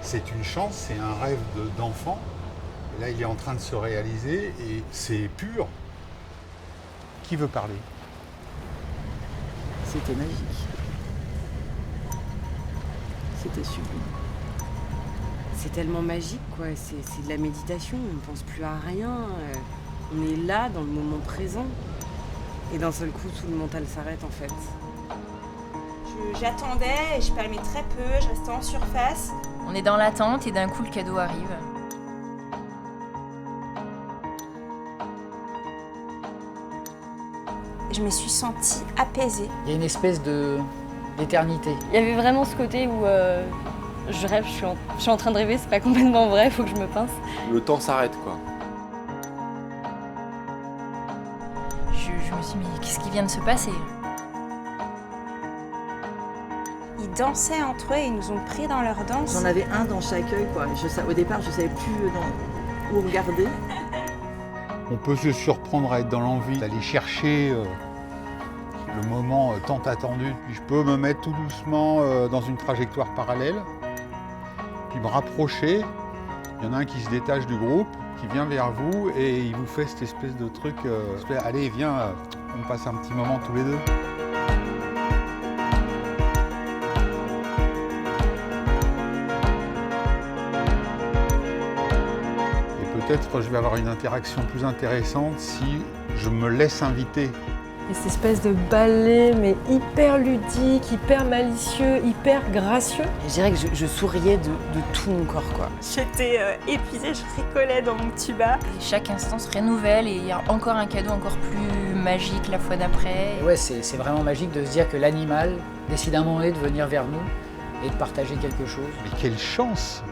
C'est une chance, c'est un rêve d'enfant. Et là, il est en train de se réaliser et c'est pur. Qui veut parler? C'était magique. C'était sublime. C'est tellement magique, quoi. C'est de la méditation, on ne pense plus à rien. On est là, dans le moment présent. Et d'un seul coup, tout le mental s'arrête, en fait. J'attendais et je palmais très peu, je restais en surface. On est dans l'attente et d'un coup, le cadeau arrive. Je me suis sentie apaisée. Il y a une espèce d'éternité. Il y avait vraiment ce côté où je rêve, je suis en train de rêver, c'est pas complètement vrai, il faut que je me pince. Le temps s'arrête, quoi. Je me suis dit, mais qu'est-ce qui vient de se passer? Ils dansaient entre eux et ils nous ont pris dans leur danse. J'en avais un dans chaque œil, quoi. Au départ, je savais plus où regarder. On peut se surprendre à être dans l'envie d'aller chercher le moment tant attendu. Puis je peux me mettre tout doucement dans une trajectoire parallèle, puis me rapprocher. Il y en a un qui se détache du groupe, qui vient vers vous et il vous fait cette espèce de truc. Allez, viens, on passe un petit moment tous les deux. Peut-être je vais avoir une interaction plus intéressante si je me laisse inviter. Et cette espèce de ballet, mais hyper ludique, hyper malicieux, hyper gracieux. Je dirais que je souriais de tout mon corps, quoi. J'étais épuisée, je rigolais dans mon tuba. Et chaque instant se renouvelle et il y a encore un cadeau encore plus magique la fois d'après. Ouais, c'est vraiment magique de se dire que l'animal décide à un moment donné de venir vers nous et de partager quelque chose. Mais quelle chance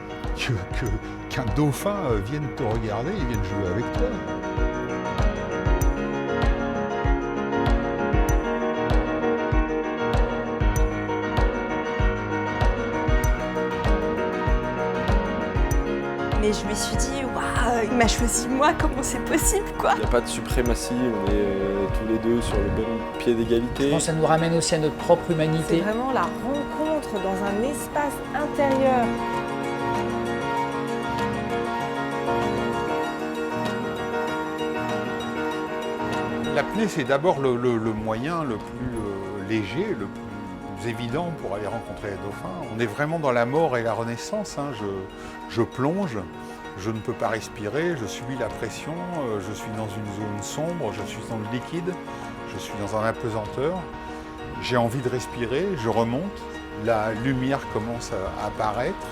qu'un dauphin vienne te regarder, il vienne jouer avec toi. Mais je me suis dit, waouh, il m'a choisi moi, comment c'est possible, quoi. Il n'y a pas de suprématie, on est tous les deux sur le même pied d'égalité. Je pense que ça nous ramène aussi à notre propre humanité. C'est vraiment la rencontre dans un espace intérieur. L'apnée, c'est d'abord le moyen le plus léger, le plus évident pour aller rencontrer les dauphins. On est vraiment dans la mort et la renaissance. Hein. Je plonge, je ne peux pas respirer, je subis la pression, je suis dans une zone sombre, je suis dans le liquide, je suis dans un apesanteur. J'ai envie de respirer, je remonte, la lumière commence à apparaître,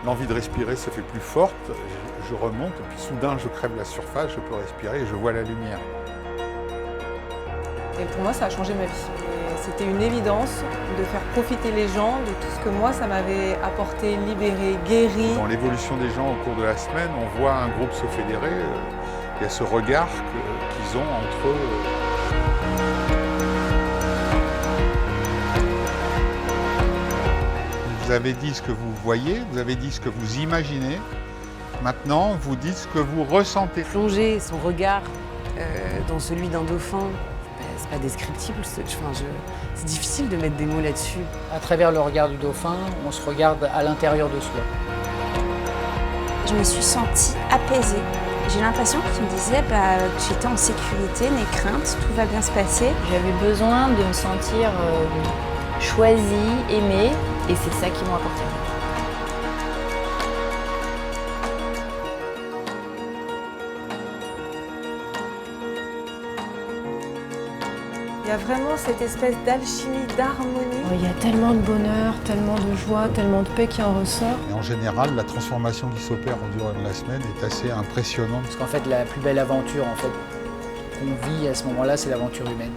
l'envie de respirer se fait plus forte, je remonte, et puis soudain je crève la surface, je peux respirer et je vois la lumière. Et pour moi, ça a changé ma vie. C'était une évidence de faire profiter les gens de tout ce que moi, ça m'avait apporté, libéré, guéri. Dans l'évolution des gens au cours de la semaine, on voit un groupe se fédérer. Il y a ce regard qu'ils ont entre eux. Vous avez dit ce que vous voyez, vous avez dit ce que vous imaginez. Maintenant, vous dites ce que vous ressentez. Plonger son regard dans celui d'un dauphin, c'est pas descriptible. C'est difficile de mettre des mots là-dessus. À travers le regard du dauphin, on se regarde à l'intérieur de soi. Je me suis sentie apaisée. J'ai l'impression qu'il me disait que j'étais en sécurité, n'aie crainte, tout va bien se passer. J'avais besoin de me sentir choisie, aimée, et c'est ça qui m'a apporté. Il y a vraiment cette espèce d'alchimie, d'harmonie. Il y a tellement de bonheur, tellement de joie, tellement de paix qui en ressort. Et en général, la transformation qui s'opère au durant de la semaine est assez impressionnante. Parce qu'en fait, la plus belle aventure qu'on vit à ce moment-là, c'est l'aventure humaine.